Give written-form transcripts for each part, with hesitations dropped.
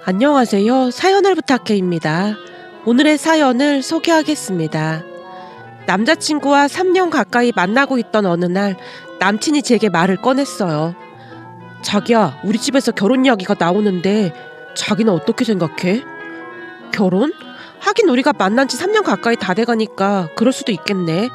안녕하세요. 사연을 부탁해입니다. 오늘의 사연을 소개하겠습니다. 남자친구와 3년 가까이 만나고 있던 어느 날 남친이 제게 말을 꺼냈어요. 자기야, 우리 집에서 결혼 이야기가 나오는데 자기는 어떻게 생각해? 결혼? 하긴 우리가 만난 지 3년 가까이 다 돼가니까 그럴 수도 있겠네.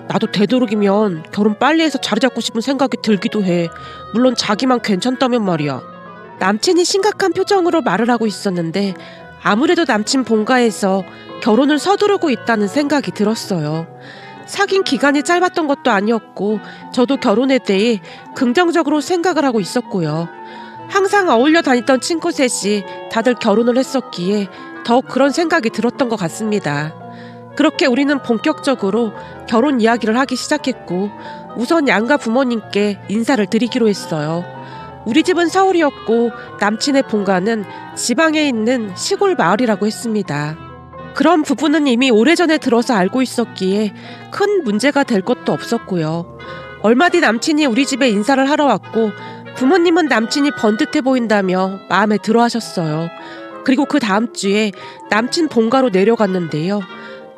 나도 되도록이면 결혼 빨리 해서 자리 잡고 싶은 생각이 들기도 해. 물론 자기만 괜찮다면 말이야. 남친이 심각한 표정으로 말을 하고 있었는데 아무래도 남친 본가에서 결혼을 서두르고 있다는 생각이 들었어요. 사귄 기간이 짧았던 것도 아니었고 저도 결혼에 대해 긍정적으로 생각을 하고 있었고요. 항상 어울려 다니던 친구 셋이 다들 결혼을 했었기에 더 그런 생각이 들었던 것 같습니다. 그렇게 우리는 본격적으로 결혼 이야기를 하기 시작했고 우선 양가 부모님께 인사를 드리기로 했어요. 우리 집은 서울이었고 남친의 본가는 지방에 있는 시골 마을이라고 했습니다. 그런 부분은 이미 오래전에 들어서 알고 있었기에 큰 문제가 될 것도 없었고요. 얼마 뒤 남친이 우리 집에 인사를 하러 왔고 부모님은 남친이 번듯해 보인다며 마음에 들어 하셨어요. 그리고 그 다음 주에 남친 본가로 내려갔는데요.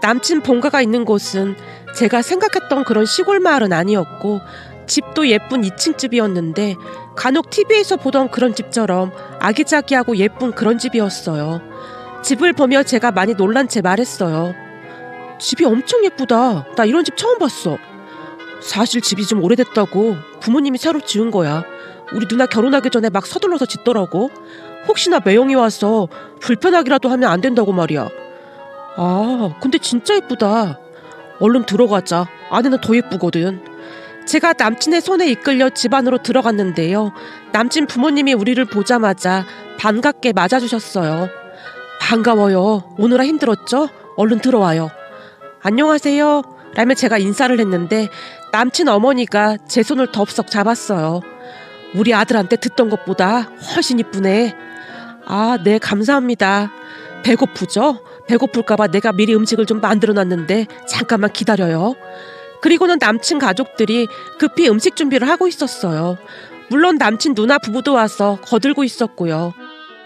남친 본가가 있는 곳은 제가 생각했던 그런 시골 마을은 아니었고 집도 예쁜 2층 집이었는데 간혹 TV에서 보던 그런 집처럼 아기자기하고 예쁜 그런 집이었어요. 집을 보며 제가 많이 놀란 채 말했어요. 집이 엄청 예쁘다. 나 이런 집 처음 봤어. 사실 집이 좀 오래됐다고. 부모님이 새로 지은 거야. 우리 누나 결혼하기 전에 막 서둘러서 짓더라고. 혹시나 매형이 와서 불편하기라도 하면 안 된다고 말이야. 아, 근데 진짜 예쁘다. 얼른 들어가자. 안에는 더 예쁘거든. 제가 남친의 손에 이끌려 집 안으로 들어갔는데요. 남친 부모님이 우리를 보자마자 반갑게 맞아주셨어요. 반가워요. 오느라 힘들었죠? 얼른 들어와요. 안녕하세요. 라며 제가 인사를 했는데 남친 어머니가 제 손을 덥석 잡았어요. 우리 아들한테 듣던 것보다 훨씬 이쁘네. 아, 네, 감사합니다. 배고프죠? 배고플까봐 내가 미리 음식을 좀 만들어놨는데 잠깐만 기다려요. 그리고는 남친 가족들이 급히 음식 준비를 하고 있었어요. 물론 남친 누나 부부도 와서 거들고 있었고요.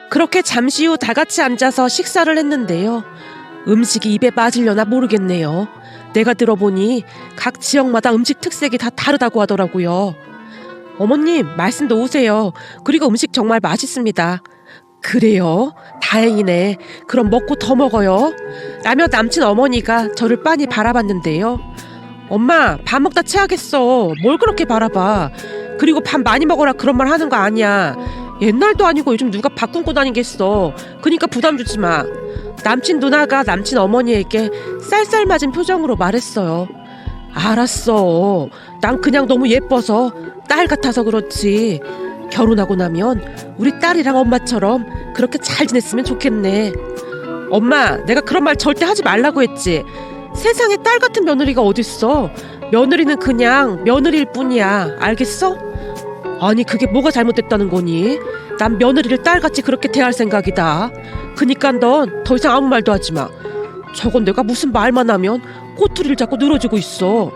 그렇게 잠시 후 다 같이 앉아서 식사를 했는데요. 음식이 입에 맞으려나 모르겠네요. 내가 들어보니 각 지역마다 음식 특색이 다 다르다고 하더라고요. 어머님, 말씀 놓으세요. 그리고 음식 정말 맛있습니다. 그래요? 다행이네. 그럼 먹고 더 먹어요. 라며 남친 어머니가 저를 빤히 바라봤는데요. 엄마, 밥 먹다 체하겠어. 뭘 그렇게 바라봐. 그리고 밥 많이 먹어라 그런 말 하는 거 아니야. 옛날도 아니고 요즘 누가 밥 굶고 다니겠어. 그니까 부담 주지 마. 남친 누나가 남친 어머니에게 쌀쌀맞은 표정으로 말했어요. 알았어. 난 그냥 너무 예뻐서 딸 같아서 그렇지. 결혼하고 나면 우리 딸이랑 엄마처럼 그렇게 잘 지냈으면 좋겠네. 엄마, 내가 그런 말 절대 하지 말라고 했지. 세상에 딸 같은 며느리가 어딨어. 며느리는 그냥 며느리일 뿐이야. 알겠어? 아니, 그게 뭐가 잘못됐다는 거니? 난 며느리를 딸같이 그렇게 대할 생각이다. 그니까 넌 더 이상 아무 말도 하지 마. 저건 내가 무슨 말만 하면 꼬투리를 잡고 늘어지고 있어.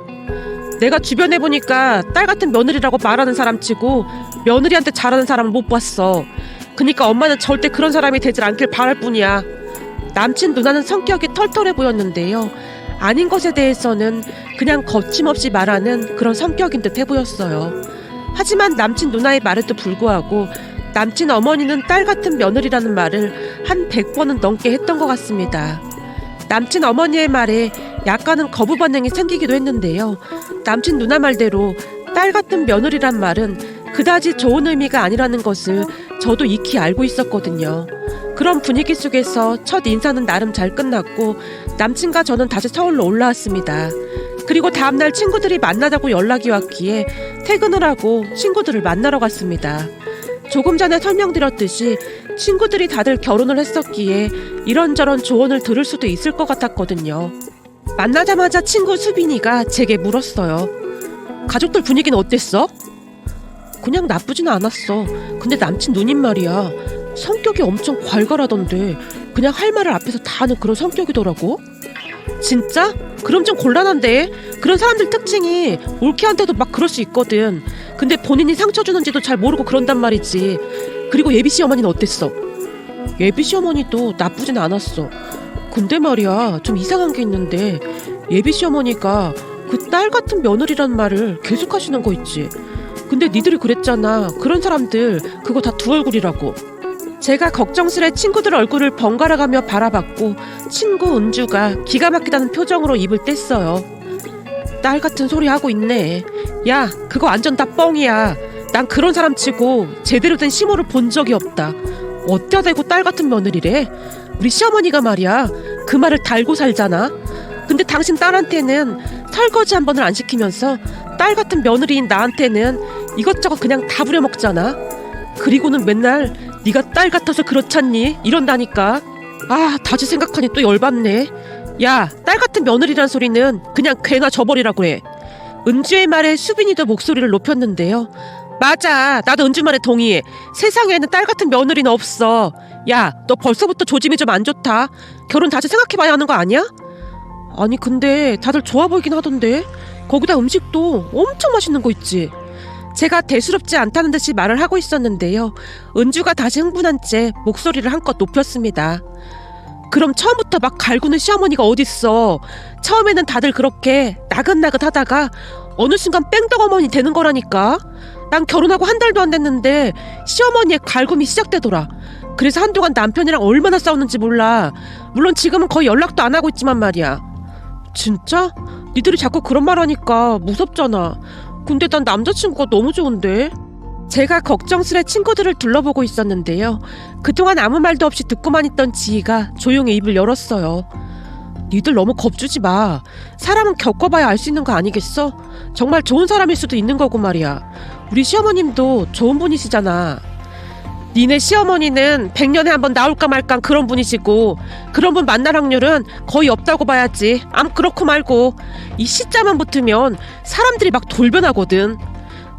내가 주변에 보니까 딸 같은 며느리라고 말하는 사람 치고 며느리한테 잘하는 사람을 못 봤어. 그니까 엄마는 절대 그런 사람이 되질 않길 바랄 뿐이야. 남친 누나는 성격이 털털해 보였는데요. 아닌 것에 대해서는 그냥 거침없이 말하는 그런 성격인 듯해 보였어요. 하지만 남친 누나의 말에도 불구하고 남친 어머니는 딸 같은 며느리라는 말을 한 100번은 넘게 했던 것 같습니다. 남친 어머니의 말에 약간은 거부 반응이 생기기도 했는데요. 남친 누나 말대로 딸 같은 며느리란 말은 그다지 좋은 의미가 아니라는 것을 저도 익히 알고 있었거든요. 그런 분위기 속에서 첫 인사는 나름 잘 끝났고 남친과 저는 다시 서울로 올라왔습니다. 그리고 다음날 친구들이 만나자고 연락이 왔기에 퇴근을 하고 친구들을 만나러 갔습니다. 조금 전에 설명드렸듯이 친구들이 다들 결혼을 했었기에 이런저런 조언을 들을 수도 있을 것 같았거든요. 만나자마자 친구 수빈이가 제게 물었어요. 가족들 분위기는 어땠어? 그냥 나쁘진 않았어. 근데 남친 누님 말이야. 성격이 엄청 괄괄하던데 그냥 할 말을 앞에서 다 하는 그런 성격이더라고. 진짜? 그럼 좀 곤란한데? 그런 사람들 특징이 올케한테도 막 그럴 수 있거든. 근데 본인이 상처 주는지도 잘 모르고 그런단 말이지. 그리고 예비씨 어머니는 어땠어? 예비 시어머니도 나쁘진 않았어. 근데 말이야, 좀 이상한 게 있는데 예비 시어머니가 그 딸 같은 며느리란 말을 계속 하시는 거 있지. 근데 니들이 그랬잖아. 그런 사람들 그거 다 두 얼굴이라고. 제가 걱정스레 친구들 얼굴을 번갈아가며 바라봤고 친구 은주가 기가 막히다는 표정으로 입을 뗐어요. 딸 같은 소리 하고 있네. 야, 그거 완전 다 뻥이야. 난 그런 사람 치고 제대로 된 시모를 본 적이 없다. 어때야 되고 딸 같은 며느리래? 우리 시어머니가 말이야, 그 말을 달고 살잖아. 근데 당신 딸한테는 설거지 한 번을 안 시키면서 딸 같은 며느리인 나한테는 이것저것 그냥 다 부려먹잖아. 그리고는 맨날 네가 딸 같아서 그렇잖니 이런다니까. 아, 다시 생각하니 또 열받네. 야, 딸 같은 며느리란 소리는 그냥 괜나 줘버리라 그래. 은주의 말에 수빈이도 목소리를 높였는데요. 맞아, 나도 은주 말에 동의해. 세상에는 딸 같은 며느리는 없어. 야, 너 벌써부터 조짐이 좀 안 좋다. 결혼 다시 생각해봐야 하는 거 아니야? 아니 근데 다들 좋아 보이긴 하던데. 거기다 음식도 엄청 맛있는 거 있지. 제가 대수롭지 않다는 듯이 말을 하고 있었는데요. 은주가 다시 흥분한 채 목소리를 한껏 높였습니다. 그럼 처음부터 막 갈구는 시어머니가 어딨어. 처음에는 다들 그렇게 나긋나긋 하다가 어느 순간 뺑덕어머니 되는 거라니까. 난 결혼하고 한 달도 안 됐는데 시어머니의 갈굼이 시작되더라. 그래서 한동안 남편이랑 얼마나 싸웠는지 몰라. 물론 지금은 거의 연락도 안 하고 있지만 말이야. 진짜? 니들이 자꾸 그런 말 하니까 무섭잖아. 근데 난 남자친구가 너무 좋은데. 제가 걱정스레 친구들을 둘러보고 있었는데요. 그동안 아무 말도 없이 듣고만 있던 지희가 조용히 입을 열었어요. 니들 너무 겁주지 마. 사람은 겪어봐야 알 수 있는 거 아니겠어? 정말 좋은 사람일 수도 있는 거고 말이야. 우리 시어머님도 좋은 분이시잖아. 니네 시어머니는 100년에 한 번 나올까 말까 그런 분이시고 그런 분 만날 확률은 거의 없다고 봐야지. 암 그렇고 말고 이 시자만 붙으면 사람들이 막 돌변하거든.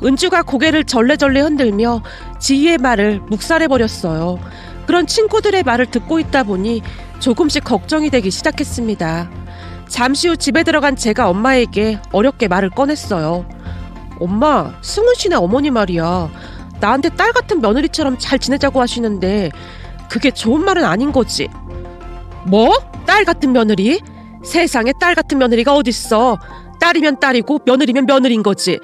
은주가 고개를 절레절레 흔들며 지희의 말을 묵살해버렸어요. 그런 친구들의 말을 듣고 있다 보니 조금씩 걱정이 되기 시작했습니다. 잠시 후 집에 들어간 제가 엄마에게 어렵게 말을 꺼냈어요. 엄마, 승훈 씨네 어머니 말이야. 나한테 딸 같은 며느리처럼 잘 지내자고 하시는데 그게 좋은 말은 아닌 거지. 뭐? 딸 같은 며느리? 세상에 딸 같은 며느리가 어딨어. 딸이면 딸이고 며느리면 며느리인 거지.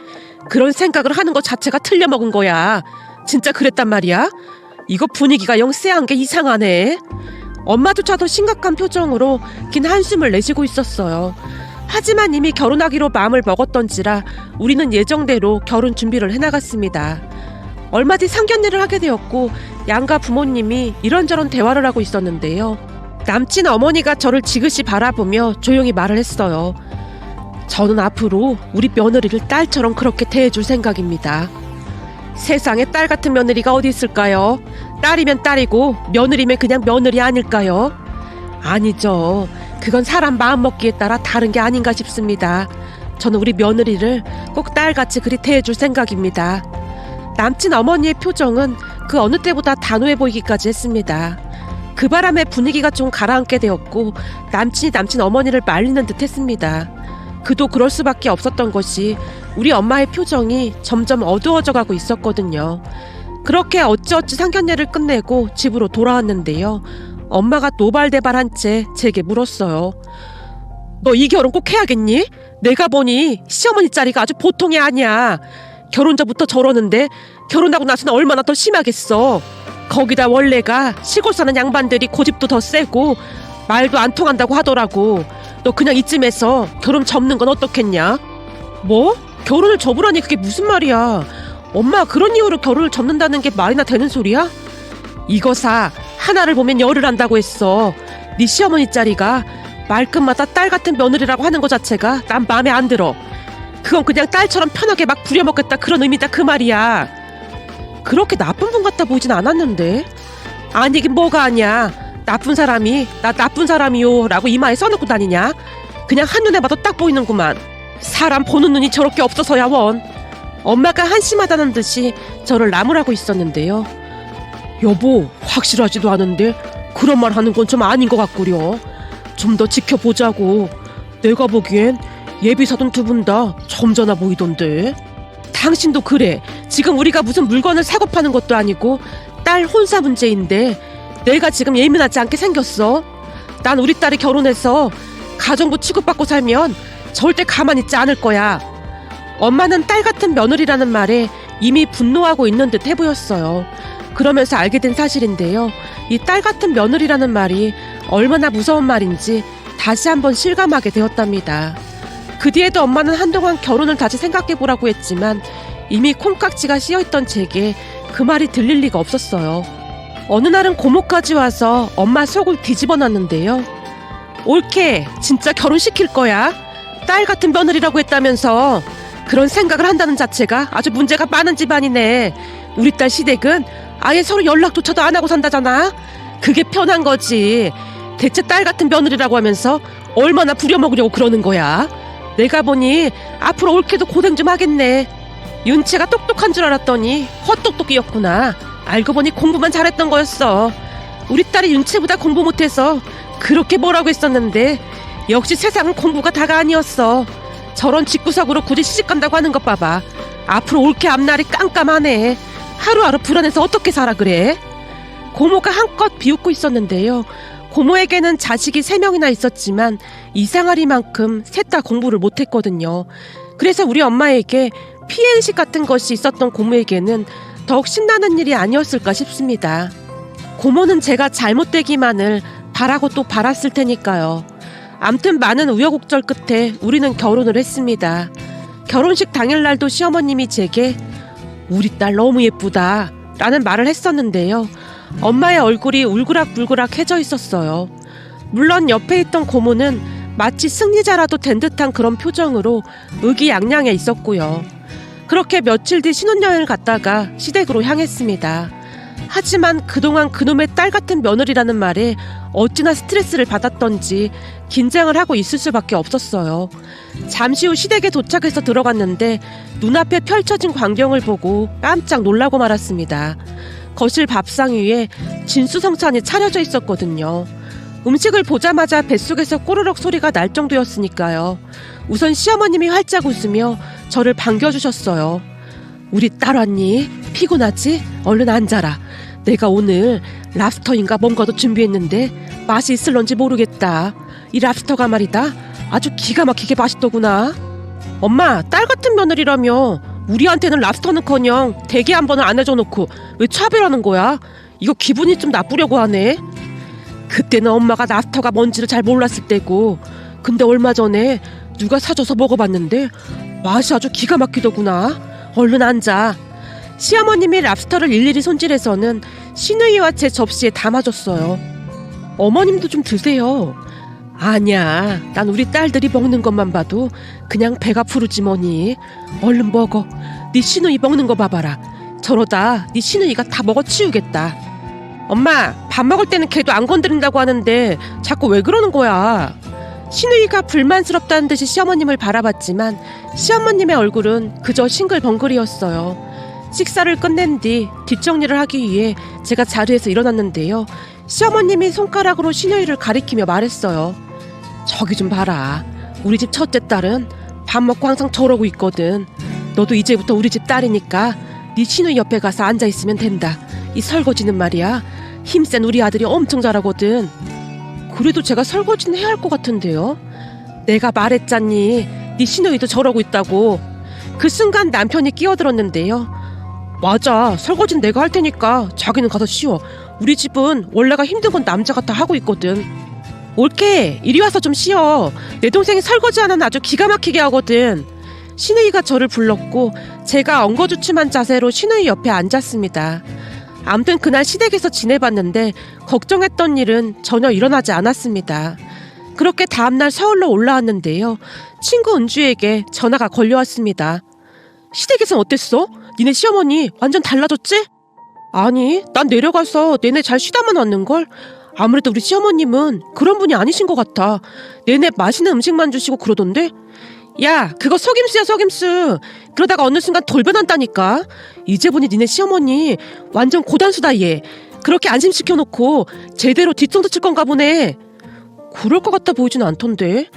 그런 생각을 하는 것 자체가 틀려먹은 거야. 진짜 그랬단 말이야? 이거 분위기가 영 쎄한 게 이상하네. 엄마조차도 심각한 표정으로 긴 한숨을 내쉬고 있었어요. 하지만 이미 결혼하기로 마음을 먹었던지라 우리는 예정대로 결혼 준비를 해나갔습니다. 얼마 뒤 상견례를 하게 되었고 양가 부모님이 이런저런 대화를 하고 있었는데요. 남친 어머니가 저를 지그시 바라보며 조용히 말을 했어요. 저는 앞으로 우리 며느리를 딸처럼 그렇게 대해줄 생각입니다. 세상에 딸 같은 며느리가 어디 있을까요? 딸이면 딸이고 며느리면 그냥 며느리 아닐까요? 아니죠. 그건 사람 마음먹기에 따라 다른 게 아닌가 싶습니다. 저는 우리 며느리를 꼭 딸같이 그리 대해줄 생각입니다. 남친 어머니의 표정은 그 어느 때보다 단호해 보이기까지 했습니다. 그 바람에 분위기가 좀 가라앉게 되었고 남친이 남친 어머니를 말리는 듯 했습니다. 그도 그럴 수밖에 없었던 것이 우리 엄마의 표정이 점점 어두워져 가고 있었거든요. 그렇게 어찌어찌 상견례를 끝내고 집으로 돌아왔는데요. 엄마가 노발대발한 채 제게 물었어요. 너 이 결혼 꼭 해야겠니? 내가 보니 시어머니 자리가 아주 보통이 아니야. 결혼 전부터 저러는데 결혼하고 나서는 얼마나 더 심하겠어. 거기다 원래가 시골 사는 양반들이 고집도 더 세고 말도 안 통한다고 하더라고. 너 그냥 이쯤에서 결혼 접는 건 어떻겠냐? 뭐? 결혼을 접으라니 그게 무슨 말이야. 엄마 그런 이유로 결혼을 접는다는 게 말이나 되는 소리야? 이거사 하나를 보면 열을 안다고 했어. 네 시어머니 자리가 말끝마다 딸 같은 며느리라고 하는 것 자체가 난 마음에 안 들어. 그건 그냥 딸처럼 편하게 막 부려먹겠다 그런 의미다 그 말이야. 그렇게 나쁜 분 같아 보이진 않았는데. 아니긴 뭐가 아니야. 나쁜 사람이 나 나쁜 사람이요 라고 이마에 써놓고 다니냐? 그냥 한눈에 봐도 딱 보이는구만. 사람 보는 눈이 저렇게 없어서야 원. 엄마가 한심하다는 듯이 저를 나무라고 있었는데요. 여보, 확실하지도 않은데 그런 말 하는 건 좀 아닌 것 같구려. 좀 더 지켜보자고. 내가 보기엔 예비사돈 두 분 다 점잖아 보이던데. 당신도 그래. 지금 우리가 무슨 물건을 사고 파는 것도 아니고 딸 혼사 문제인데 내가 지금 예민하지 않게 생겼어? 난 우리 딸이 결혼해서 가정부 취급받고 살면 절대 가만히 있지 않을 거야. 엄마는 딸 같은 며느리라는 말에 이미 분노하고 있는 듯 해보였어요. 그러면서 알게 된 사실인데요. 이 딸 같은 며느리라는 말이 얼마나 무서운 말인지 다시 한번 실감하게 되었답니다. 그 뒤에도 엄마는 한동안 결혼을 다시 생각해보라고 했지만 이미 콩깍지가 씌어있던 제게 그 말이 들릴 리가 없었어요. 어느 날은 고모까지 와서 엄마 속을 뒤집어 놨는데요. 옳게 진짜 결혼시킬 거야? 딸 같은 며느리라고 했다면서. 그런 생각을 한다는 자체가 아주 문제가 많은 집안이네. 우리 딸 시댁은 아예 서로 연락조차도 안 하고 산다잖아. 그게 편한 거지. 대체 딸 같은 며느리라고 하면서 얼마나 부려먹으려고 그러는 거야. 내가 보니 앞으로 옳게도 고생 좀 하겠네. 윤채가 똑똑한 줄 알았더니 헛똑똑이었구나. 알고 보니 공부만 잘했던 거였어. 우리 딸이 윤채보다 공부 못해서 그렇게 뭐라고 했었는데 역시 세상은 공부가 다가 아니었어. 저런 집구석으로 굳이 시집간다고 하는 것 봐봐. 앞으로 옳게 앞날이 깜깜하네. 하루하루 불안해서 어떻게 살아 그래? 고모가 한껏 비웃고 있었는데요. 고모에게는 자식이 3명이나 있었지만 이상하리만큼 셋 다 공부를 못했거든요. 그래서 우리 엄마에게 피해의식 같은 것이 있었던 고모에게는 더욱 신나는 일이 아니었을까 싶습니다. 고모는 제가 잘못되기만을 바라고 또 바랐을 테니까요. 암튼 많은 우여곡절 끝에 우리는 결혼을 했습니다. 결혼식 당일날도 시어머님이 제게 우리 딸 너무 예쁘다 라는 말을 했었는데요. 엄마의 얼굴이 울그락불그락 해져 있었어요. 물론 옆에 있던 고모는 마치 승리자라도 된 듯한 그런 표정으로 의기양양해 있었고요. 그렇게 며칠 뒤 신혼여행을 갔다가 시댁으로 향했습니다. 하지만 그동안 그놈의 딸 같은 며느리라는 말에 어찌나 스트레스를 받았던지 긴장을 하고 있을 수밖에 없었어요. 잠시 후 시댁에 도착해서 들어갔는데 눈앞에 펼쳐진 광경을 보고 깜짝 놀라고 말았습니다. 거실 밥상 위에 진수성찬이 차려져 있었거든요. 음식을 보자마자 뱃속에서 꼬르륵 소리가 날 정도였으니까요. 우선 시어머님이 활짝 웃으며 저를 반겨주셨어요. 우리 딸 왔니? 피곤하지? 얼른 앉아라. 내가 오늘 랍스터인가 뭔가도 준비했는데 맛이 있을런지 모르겠다. 이 랍스터가 말이다 아주 기가 막히게 맛있더구나. 엄마, 딸 같은 며느리라며 우리한테는 랍스터는커녕 대게 한 번은 안 해줘놓고 왜 차별하는 거야? 이거 기분이 좀 나쁘려고 하네. 그때는 엄마가 랍스터가 뭔지를 잘 몰랐을 때고, 근데 얼마 전에 누가 사줘서 먹어봤는데 맛이 아주 기가 막히더구나. 얼른 앉아. 시어머님이 랍스터를 일일이 손질해서는 시누이와 제 접시에 담아줬어요. 어머님도 좀 드세요. 아니야, 난 우리 딸들이 먹는 것만 봐도 그냥 배가 부르지 뭐니. 얼른 먹어. 네 시누이 먹는 거 봐봐라. 저러다 네 시누이가 다 먹어치우겠다. 엄마, 밥 먹을 때는 걔도 안 건드린다고 하는데 자꾸 왜 그러는 거야? 시누이가 불만스럽다는 듯이 시어머님을 바라봤지만 시어머님의 얼굴은 그저 싱글벙글이었어요. 식사를 끝낸 뒤 뒷정리를 하기 위해 제가 자리에서 일어났는데요. 시어머님이 손가락으로 시누이를 가리키며 말했어요. 저기 좀 봐라. 우리 집 첫째 딸은 밥 먹고 항상 저러고 있거든. 너도 이제부터 우리 집 딸이니까 네 시누이 옆에 가서 앉아있으면 된다. 이 설거지는 말이야, 힘센 우리 아들이 엄청 잘하거든. 그래도 제가 설거지는 해야 할 것 같은데요. 내가 말했잖니, 네 시누이도 저러고 있다고. 그 순간 남편이 끼어들었는데요. 맞아, 설거지는 내가 할 테니까 자기는 가서 쉬어. 우리 집은 원래가 힘든 건 남자가 다 하고 있거든. 옳게, 이리 와서 좀 쉬어. 내 동생이 설거지 하나는 아주 기가 막히게 하거든. 시누이가 저를 불렀고 제가 엉거주춤한 자세로 시누이 옆에 앉았습니다. 아무튼 그날 시댁에서 지내봤는데 걱정했던 일은 전혀 일어나지 않았습니다. 그렇게 다음날 서울로 올라왔는데요. 친구 은주에게 전화가 걸려왔습니다. 시댁에선 어땠어? 니네 시어머니 완전 달라졌지? 아니, 난 내려가서 내내 잘 쉬다만 왔는걸? 아무래도 우리 시어머님은 그런 분이 아니신 것 같아. 내내 맛있는 음식만 주시고 그러던데? 야, 그거 속임수야, 속임수. 그러다가 어느 순간 돌변한다니까. 이제 보니 니네 시어머니 완전 고단수다 얘. 그렇게 안심시켜놓고 제대로 뒷통도 칠 건가 보네. 그럴 것 같아 보이진 않던데.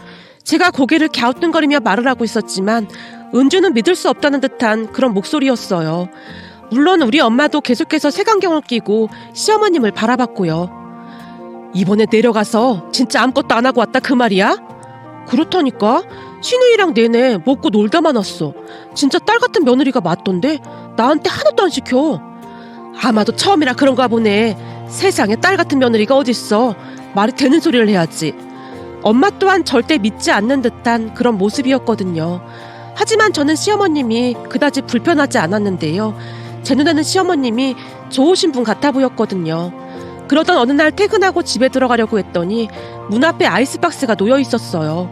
제가 고개를 갸우뚱거리며 말을 하고 있었지만 은주는 믿을 수 없다는 듯한 그런 목소리였어요. 물론 우리 엄마도 계속해서 색안경을 끼고 시어머님을 바라봤고요. 이번에 내려가서 진짜 아무것도 안 하고 왔다 그 말이야? 그렇다니까. 신우이랑 내내 먹고 놀다만 왔어. 진짜 딸 같은 며느리가 맞던데 나한테 하나도 안 시켜. 아마도 처음이라 그런가 보네. 세상에 딸 같은 며느리가 어딨어. 말이 되는 소리를 해야지. 엄마 또한 절대 믿지 않는 듯한 그런 모습이었거든요. 하지만 저는 시어머님이 그다지 불편하지 않았는데요. 제 눈에는 시어머님이 좋으신 분 같아 보였거든요. 그러던 어느 날 퇴근하고 집에 들어가려고 했더니 문 앞에 아이스박스가 놓여 있었어요.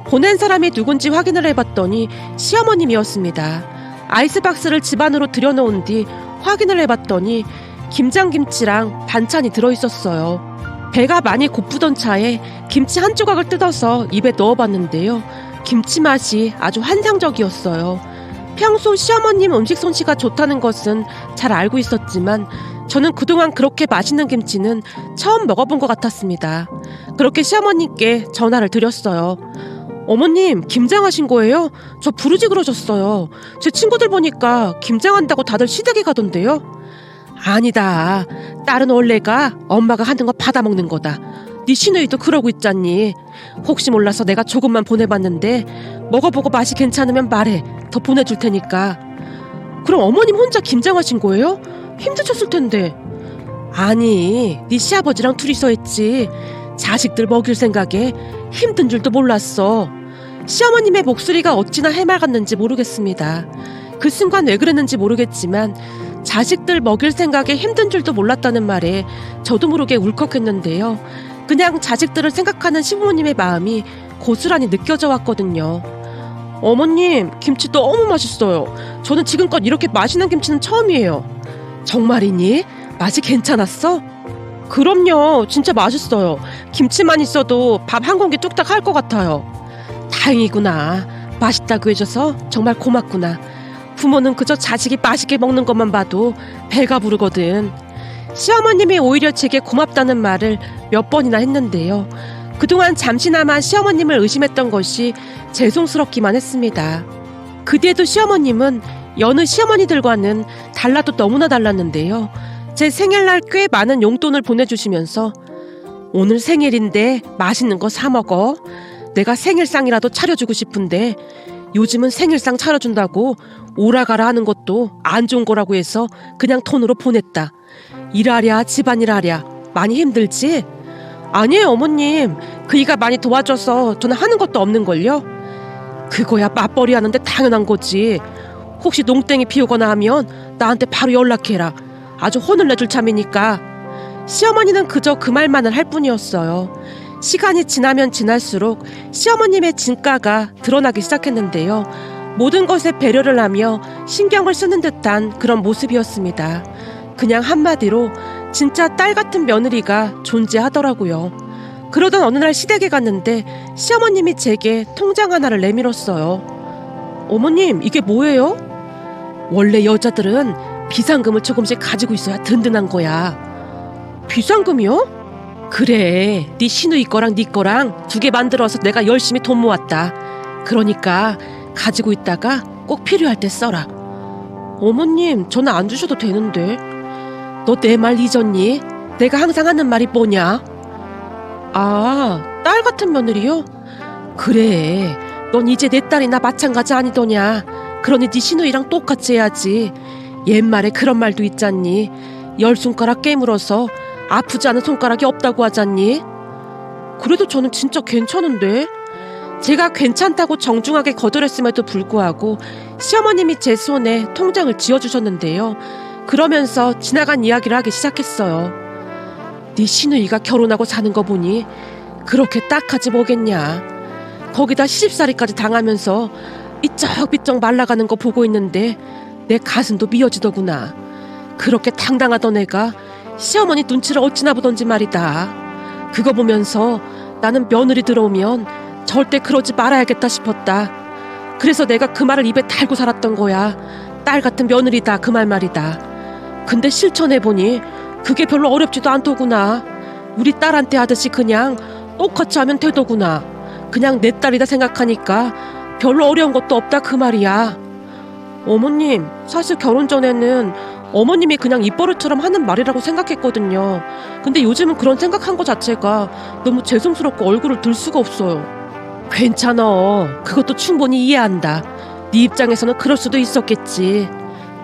보낸 사람이 누군지 확인을 해봤더니 시어머님이었습니다. 아이스박스를 집 안으로 들여놓은 뒤 확인을 해봤더니 김장김치랑 반찬이 들어있었어요. 배가 많이 고프던 차에 김치 한 조각을 뜯어서 입에 넣어봤는데요. 김치 맛이 아주 환상적이었어요. 평소 시어머님 음식 솜씨가 좋다는 것은 잘 알고 있었지만 저는 그동안 그렇게 맛있는 김치는 처음 먹어본 것 같았습니다. 그렇게 시어머님께 전화를 드렸어요. 어머님, 김장하신 거예요? 저 부르지 그러셨어요. 제 친구들 보니까 김장한다고 다들 시댁에 가던데요. 아니다. 딸은 원래가 엄마가 하는 거 받아먹는 거다. 네 시누이도 그러고 있잖니. 혹시 몰라서 내가 조금만 보내봤는데 먹어보고 맛이 괜찮으면 말해. 더 보내줄 테니까. 그럼 어머님 혼자 김장하신 거예요? 힘드셨을 텐데. 아니, 네 시아버지랑 둘이서 했지. 자식들 먹일 생각에 힘든 줄도 몰랐어. 시어머님의 목소리가 어찌나 해맑았는지 모르겠습니다. 그 순간 왜 그랬는지 모르겠지만 자식들 먹일 생각에 힘든 줄도 몰랐다는 말에 저도 모르게 울컥했는데요. 그냥 자식들을 생각하는 시부모님의 마음이 고스란히 느껴져 왔거든요. 어머님, 김치 너무 맛있어요. 저는 지금껏 이렇게 맛있는 김치는 처음이에요. 정말이니? 맛이 괜찮았어? 그럼요. 진짜 맛있어요. 김치만 있어도 밥 한 공기 뚝딱 할 것 같아요. 다행이구나. 맛있다고 해줘서 정말 고맙구나. 부모는 그저 자식이 맛있게 먹는 것만 봐도 배가 부르거든. 시어머님이 오히려 제게 고맙다는 말을 몇 번이나 했는데요. 그동안 잠시나마 시어머님을 의심했던 것이 죄송스럽기만 했습니다. 그 뒤에도 시어머님은 여느 시어머니들과는 달라도 너무나 달랐는데요. 제 생일날 꽤 많은 용돈을 보내주시면서 오늘 생일인데 맛있는 거 사 먹어. 내가 생일상이라도 차려주고 싶은데 요즘은 생일상 차려준다고 오라가라 하는 것도 안 좋은 거라고 해서 그냥 톤으로 보냈다. 일하랴 집안일 하랴 많이 힘들지? 아니에요 어머님. 그이가 많이 도와줘서 저는 하는 것도 없는걸요. 그거야 맞벌이 하는데 당연한 거지. 혹시 농땡이 피우거나 하면 나한테 바로 연락해라. 아주 혼을 내줄 참이니까. 시어머니는 그저 그 말만을 할 뿐이었어요. 시간이 지나면 지날수록 시어머님의 진가가 드러나기 시작했는데요. 모든 것에 배려를 하며 신경을 쓰는 듯한 그런 모습이었습니다. 그냥 한마디로 진짜 딸 같은 며느리가 존재하더라고요. 그러던 어느 날 시댁에 갔는데 시어머님이 제게 통장 하나를 내밀었어요. 어머님, 이게 뭐예요? 원래 여자들은 비상금을 조금씩 가지고 있어야 든든한 거야. 비상금이요? 그래, 네 시누이 거랑 네 거랑 두 개 만들어서 내가 열심히 돈 모았다. 그러니까 가지고 있다가 꼭 필요할 때 써라. 어머님, 저는 안 주셔도 되는데. 너 내 말 잊었니? 내가 항상 하는 말이 뭐냐? 아, 딸 같은 며느리요? 그래, 넌 이제 내 딸이나 마찬가지 아니더냐. 그러니 네 시누이랑 똑같이 해야지. 옛말에 그런 말도 있잖니. 10손가락 깨물어서 아프지 않은 손가락이 없다고 하잖니. 그래도 저는 진짜 괜찮은데. 제가 괜찮다고 정중하게 거절했음에도 불구하고 시어머님이 제 손에 통장을 쥐어주셨는데요. 그러면서 지나간 이야기를 하기 시작했어요. 네 시누이가 결혼하고 사는 거 보니 그렇게 딱하지 뭐겠냐. 거기다 시집살이까지 당하면서 삐쩍삐쩍 말라가는 거 보고 있는데 내 가슴도 미어지더구나. 그렇게 당당하던 애가 시어머니 눈치를 어찌나 보던지 말이다. 그거 보면서 나는 며느리 들어오면 절대 그러지 말아야겠다 싶었다. 그래서 내가 그 말을 입에 달고 살았던 거야. 딸 같은 며느리다 그 말이다. 근데 실천해보니 그게 별로 어렵지도 않더구나. 우리 딸한테 하듯이 그냥 똑같이 하면 되더구나. 그냥 내 딸이다 생각하니까 별로 어려운 것도 없다 그 말이야. 어머님, 사실 결혼 전에는 어머님이 그냥 입버릇처럼 하는 말이라고 생각했거든요. 근데 요즘은 그런 생각한 거 자체가 너무 죄송스럽고 얼굴을 들 수가 없어요. 괜찮아. 그것도 충분히 이해한다. 네 입장에서는 그럴 수도 있었겠지.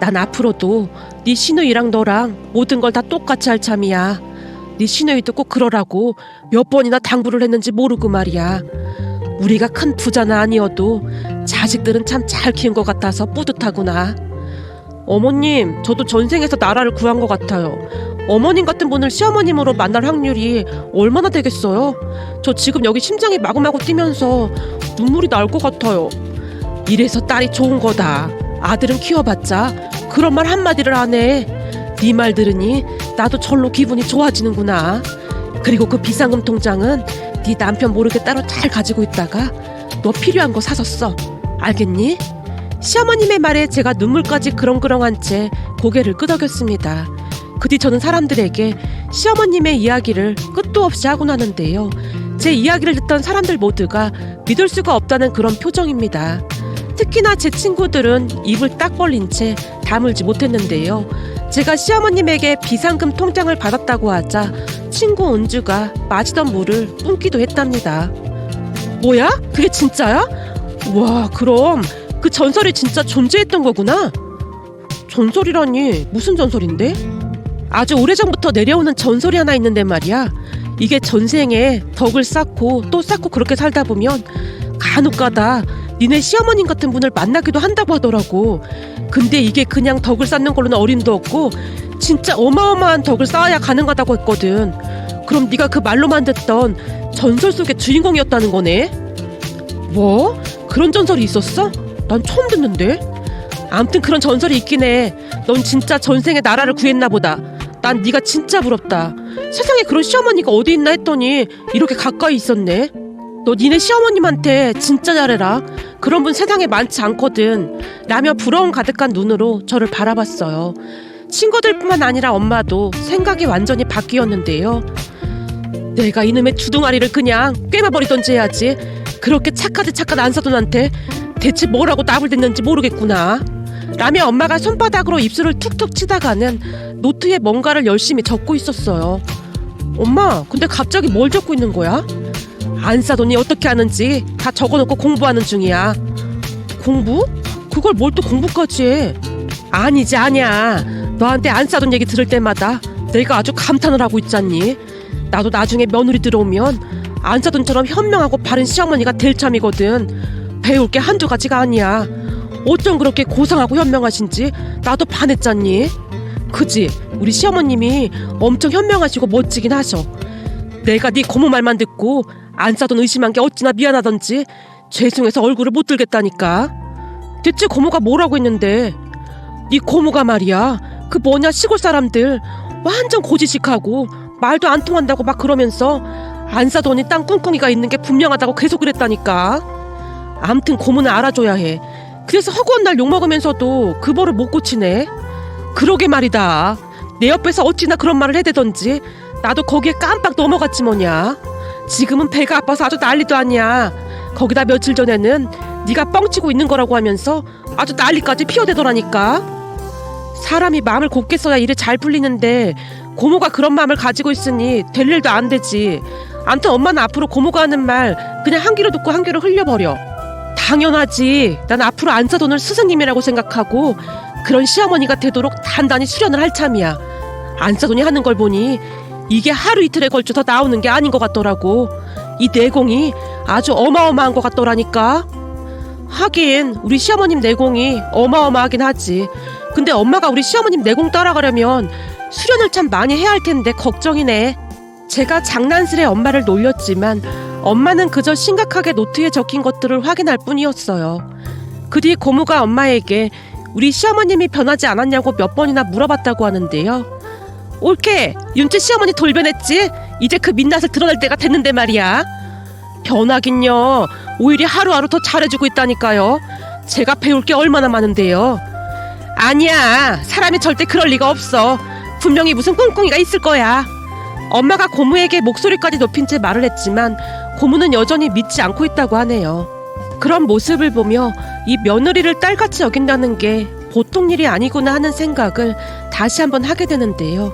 난 앞으로도 네 시누이랑 너랑 모든 걸 다 똑같이 할 참이야. 네 시누이도 꼭 그러라고 몇 번이나 당부를 했는지 모르고 말이야. 우리가 큰 부자는 아니어도 자식들은 참 잘 키운 것 같아서 뿌듯하구나. 어머님, 저도 전생에서 나라를 구한 것 같아요. 어머님 같은 분을 시어머님으로 만날 확률이 얼마나 되겠어요? 저 지금 여기 심장이 마구마구 뛰면서 눈물이 날 것 같아요. 이래서 딸이 좋은 거다. 아들은 키워봤자 그런 말 한마디를 안 해. 네 말 들으니 나도 절로 기분이 좋아지는구나. 그리고 그 비상금 통장은 네 남편 모르게 따로 잘 가지고 있다가 너 필요한 거 사서 써. 알겠니? 시어머님의 말에 제가 눈물까지 그렁그렁한 채 고개를 끄덕였습니다. 그 뒤 저는 사람들에게 시어머님의 이야기를 끝도 없이 하고 나는데요. 제 이야기를 듣던 사람들 모두가 믿을 수가 없다는 그런 표정입니다. 특히나 제 친구들은 입을 딱 벌린 채 다물지 못했는데요. 제가 시어머님에게 비상금 통장을 받았다고 하자 친구 은주가 마시던 물을 뿜기도 했답니다. 뭐야? 그게 진짜야? 와, 그럼 그 전설이 진짜 존재했던 거구나. 전설이라니 무슨 전설인데? 아주 오래전부터 내려오는 전설이 하나 있는데 말이야. 이게 전생에 덕을 쌓고 또 쌓고 그렇게 살다 보면 간혹가다 니네 시어머님 같은 분을 만나기도 한다고 하더라고. 근데 이게 그냥 덕을 쌓는 걸로는 어림도 없고 진짜 어마어마한 덕을 쌓아야 가능하다고 했거든. 그럼 네가 그 말로만 듣던 전설 속의 주인공이었다는 거네? 뭐? 그런 전설이 있었어? 난 처음 듣는데? 암튼 그런 전설이 있긴 해. 넌 진짜 전생에 나라를 구했나 보다. 난 네가 진짜 부럽다. 세상에 그런 시어머니가 어디 있나 했더니 이렇게 가까이 있었네. 너 니네 시어머님한테 진짜 잘해라. 그런 분 세상에 많지 않거든. 라며 부러움 가득한 눈으로 저를 바라봤어요. 친구들뿐만 아니라 엄마도 생각이 완전히 바뀌었는데요. 내가 이놈의 주둥아리를 그냥 꿰매버리던지 해야지. 그렇게 착하지 착한 안사돈한테 대체 뭐라고 나불댔는지 모르겠구나. 라며 엄마가 손바닥으로 입술을 툭툭 치다가는 노트에 뭔가를 열심히 적고 있었어요. 엄마, 근데 갑자기 뭘 적고 있는 거야? 안사돈이 어떻게 하는지 다 적어놓고 공부하는 중이야. 공부? 그걸 뭘 또 공부까지 해? 아니지, 아니야. 너한테 안사돈 얘기 들을 때마다 내가 아주 감탄을 하고 있잖니. 나도 나중에 며느리 들어오면 안사돈처럼 현명하고 바른 시어머니가 될 참이거든. 배울 게 한두 가지가 아니야. 어쩜 그렇게 고상하고 현명하신지 나도 반했잖니. 그지? 우리 시어머님이 엄청 현명하시고 멋지긴 하셔. 내가 네 고모 말만 듣고 안사돈 의심한 게 어찌나 미안하던지 죄송해서 얼굴을 못 들겠다니까. 대체 고모가 뭐라고 했는데? 네 고모가 말이야, 그 뭐냐 시골 사람들 완전 고지식하고 말도 안 통한다고 막 그러면서 안사돈이 땅 꿍꿍이가 있는 게 분명하다고 계속 그랬다니까. 암튼 고모는 알아줘야 해. 그래서 허구한 날 욕먹으면서도 그 버를 못 고치네. 그러게 말이다. 내 옆에서 어찌나 그런 말을 해대던지 나도 거기에 깜빡 넘어갔지 뭐냐. 지금은 배가 아파서 아주 난리도 아니야. 거기다 며칠 전에는 네가 뻥치고 있는 거라고 하면서 아주 난리까지 피어대더라니까. 사람이 마음을 곱게 써야 일이 잘 풀리는데 고모가 그런 마음을 가지고 있으니 될 일도 안 되지. 암튼 엄마는 앞으로 고모가 하는 말 그냥 한 귀로 듣고 한 귀로 흘려버려. 당연하지. 난 앞으로 안사돈을 스승님이라고 생각하고 그런 시어머니가 되도록 단단히 수련을 할 참이야. 안사돈이 하는 걸 보니 이게 하루 이틀에 걸쳐서 나오는 게 아닌 것 같더라고. 이 내공이 아주 어마어마한 것 같더라니까. 하긴 우리 시어머님 내공이 어마어마하긴 하지. 근데 엄마가 우리 시어머님 내공 따라가려면 수련을 참 많이 해야 할 텐데 걱정이네. 제가 장난스레 엄마를 놀렸지만 엄마는 그저 심각하게 노트에 적힌 것들을 확인할 뿐이었어요. 그 뒤 고모가 엄마에게 우리 시어머님이 변하지 않았냐고 몇 번이나 물어봤다고 하는데요. 옳게 윤재 시어머니 돌변했지? 이제 그 민낯을 드러낼 때가 됐는데 말이야. 변하긴요. 오히려 하루하루 더 잘해주고 있다니까요. 제가 배울 게 얼마나 많은데요. 아니야, 사람이 절대 그럴 리가 없어. 분명히 무슨 꿍꿍이가 있을 거야. 엄마가 고모에게 목소리까지 높인 채 말을 했지만 고모는 여전히 믿지 않고 있다고 하네요. 그런 모습을 보며 이 며느리를 딸같이 여긴다는 게 보통 일이 아니구나 하는 생각을 다시 한번 하게 되는데요.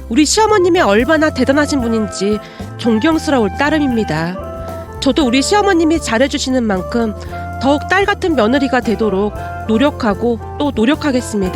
우리 시어머님이 얼마나 대단하신 분인지 존경스러울 따름입니다. 저도 우리 시어머님이 잘해주시는 만큼 더욱 딸 같은 며느리가 되도록 노력하고 또 노력하겠습니다.